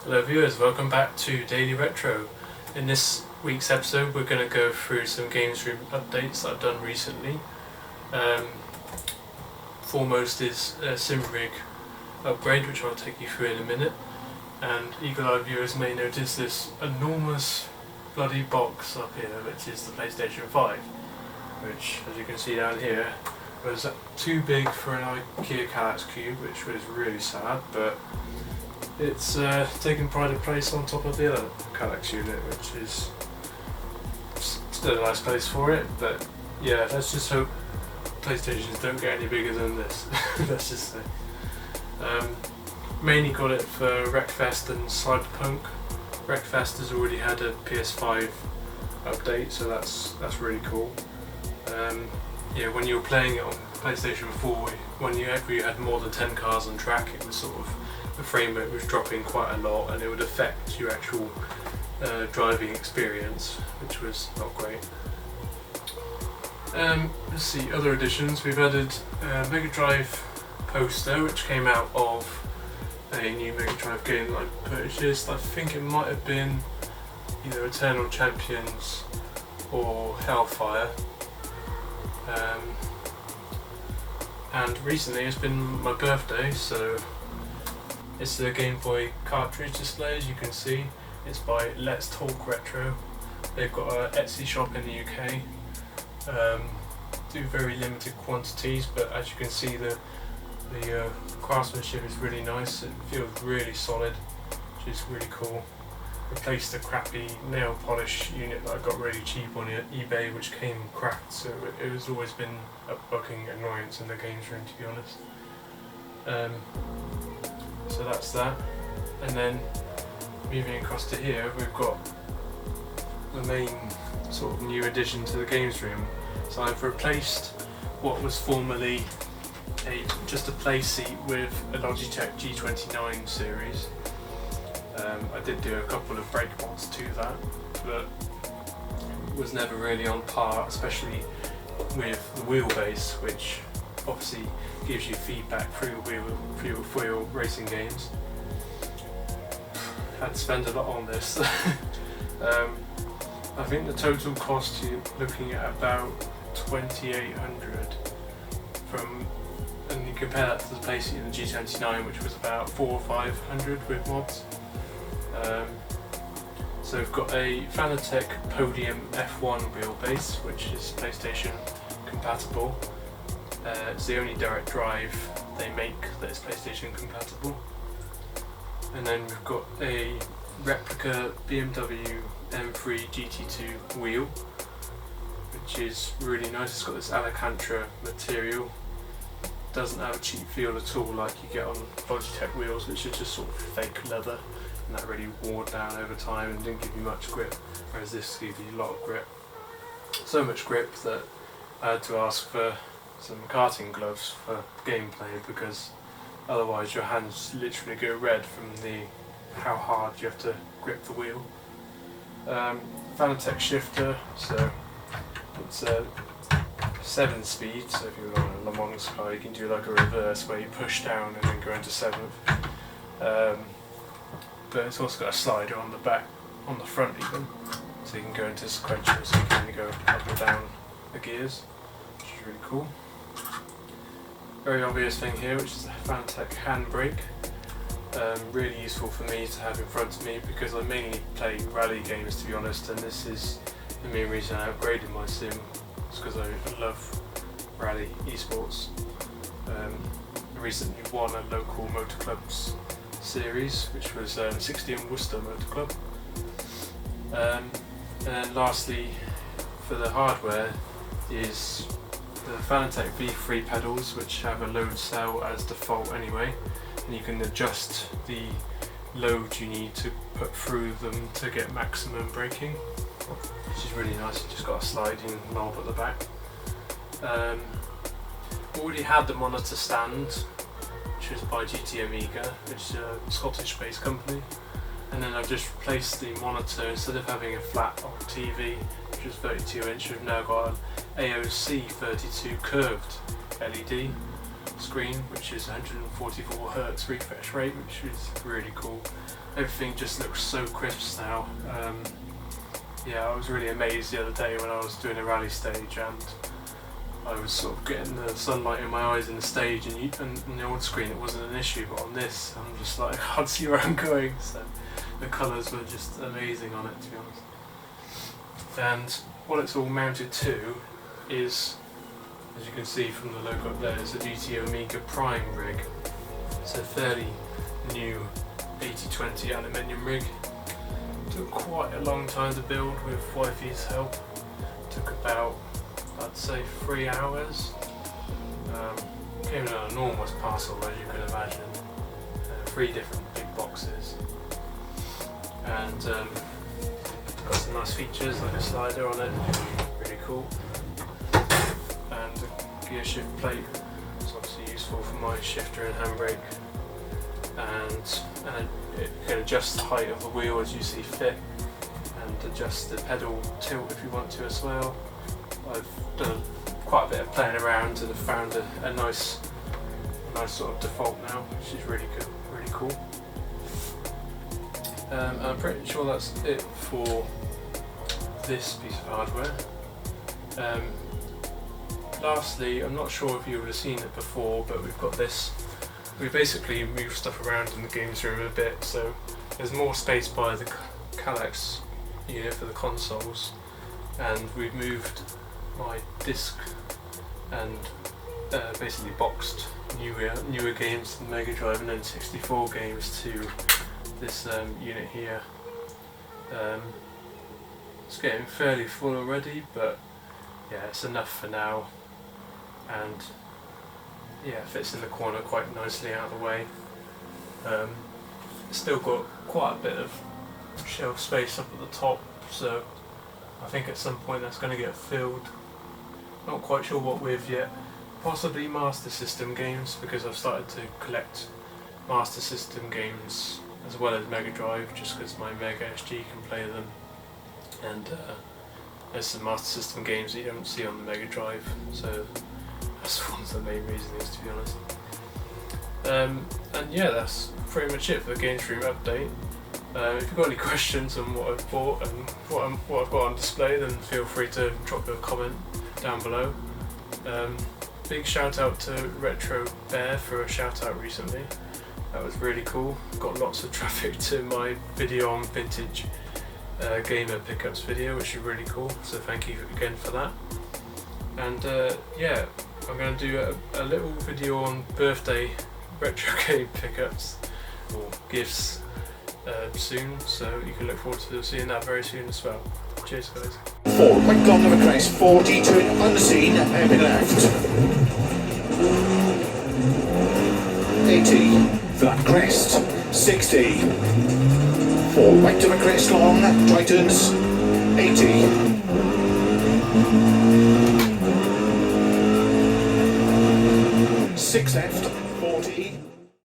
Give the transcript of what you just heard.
Hello viewers, welcome back to Daily Retro. In this week's episode we're going to go through some games room updates that I've done recently. Foremost is a SimRig upgrade, which I'll take you through in a minute. And eagle-eyed viewers may notice this enormous bloody box up here, which is the PlayStation 5, which, as you can see down here, was too big for an IKEA Kallax cube, which was really sad, but it's taken pride of place on top of the other Kallax unit, which is still a nice place for it. But yeah, let's just hope PlayStations don't get any bigger than this. Let's just say. Mainly got it for Wreckfest and Cyberpunk. Wreckfest has already had a PS5 update, so that's really cool. Yeah, when you were playing it on PlayStation 4, whenever you had more than 10 cars on track, it was sort of, the frame rate was dropping quite a lot, and it would affect your actual driving experience, which was not great. Let's see, other additions. We've added a Mega Drive poster, which came out of a new Mega Drive game that I purchased. I think it might have been either Eternal Champions or Hellfire. And recently it's been my birthday, so it's the Gameboy Cartridge display. As you can see, it's by Let's Talk Retro. They've got an Etsy shop in the UK. Do very limited quantities, but as you can see, the craftsmanship is really nice. It feels really solid, which is really cool. Replaced a crappy nail polish unit that I got really cheap on eBay, which came cracked, so it has always been a bugging annoyance in the games room, to be honest. So that's that. And then moving across to here, we've got the main sort of new addition to the games room. So I've replaced what was formerly just a play seat with a Logitech G29 series. I did do a couple of brake mods to that, but was never really on par, especially with the wheelbase, which obviously gives you feedback through wheel racing games. Had to spend a lot on this. I think the total cost, you're looking at about 2,800 and you compare that to the PlayStation and the G29, which was about 400 or 500 with mods. So we've got a Fanatec Podium F1 wheelbase, which is PlayStation compatible. It's the only direct drive they make that is PlayStation compatible. And then we've got a replica BMW M3 GT2 wheel, which is really nice. It's got this Alcantara material. Doesn't have a cheap feel at all like you get on Logitech wheels, which are just sort of fake leather, and that really wore down over time and didn't give you much grip, whereas this gives you a lot of grip. So much grip that I had to ask for some karting gloves for gameplay, because otherwise your hands literally go red from how hard you have to grip the wheel. Vanitek Shifter, so it's a 7-speed, so if you're on a Le Mans car you can do like a reverse where you push down and then go into 7th. But it's also got a slider on the back, on the front even, so you can go into sequential, so you can only go up or down the gears, which is really cool. Very obvious thing here, which is the Phantek handbrake. Really useful for me to have in front of me, because I mainly play rally games, to be honest, and this is the main reason I upgraded my sim. It's because I love rally esports. I recently won a local motor clubs series, which was 60 in Worcester Motor Club. And then lastly, for the hardware, is the Phantek V3 Pedals, which have a load cell as default anyway, and you can adjust the load you need to put through them to get maximum braking, which is really nice. You've just got a sliding knob at the back. Already had the monitor stand, which was by GT Amiga, which is a Scottish based company, and then I've just replaced the monitor. Instead of having a flat TV, which was 32 inch, we've now got an AOC 32 curved LED, screen, which is 144 Hz refresh rate, which is really cool. Everything just looks so crisp now. Yeah, I was really amazed the other day when I was doing a rally stage and I was sort of getting the sunlight in my eyes in the stage, and on the old screen it wasn't an issue, but on this I'm just like, I can't see where I'm going. So the colours were just amazing on it, to be honest. And what it's all mounted to is, as you can see from the logo up there, is a GT Omega Prime rig. It's a fairly new 8020 aluminium rig. Took quite a long time to build with wifey's help. Took about, I'd say, 3 hours. Came in an enormous parcel, as you can imagine. 3 different big boxes. And got some nice features like a slider on it, really cool. And a gear shift plate, it's obviously useful for my shifter and handbrake. And it can adjust the height of the wheel as you see fit, and adjust the pedal tilt if you want to as well. I've done quite a bit of playing around and have found a nice sort of default now, which is really good, really cool. I'm pretty sure that's it for this piece of hardware. Lastly, I'm not sure if you would have seen it before, but we've got this. We basically move stuff around in the games room a bit, so there's more space by the Kallax unit for the consoles, and we've moved my disc and basically boxed newer games, the Mega Drive and N64 games, to this unit here. It's getting fairly full already, but yeah, it's enough for now, and yeah, fits in the corner quite nicely out of the way. It's still got quite a bit of shelf space up at the top, so I think at some point that's going to get filled. Not quite sure what with yet. Possibly Master System games, because I've started to collect Master System games as well as Mega Drive, just because my Mega SG can play them, and there's some Master System games that you don't see on the Mega Drive, so that's one of the main reasons, to be honest. And yeah, that's pretty much it for the Games Room update. If you've got any questions on what I've bought and what I've got on display, then feel free to drop a comment down below. Big shout out to Retro Bear for a shout out recently. That was really cool. Got lots of traffic to my video on vintage gamer pickups video, which is really cool, so thank you again for that. And yeah, I'm going to do a little video on birthday retro game pickups or gifts soon, so you can look forward to seeing that very soon as well. Cheers guys. 4, quick long of a crest, 40 to an unseen, hairpin left. 80, flat crest, 60. 4, right to the crest long, tightens, 80. 6 left.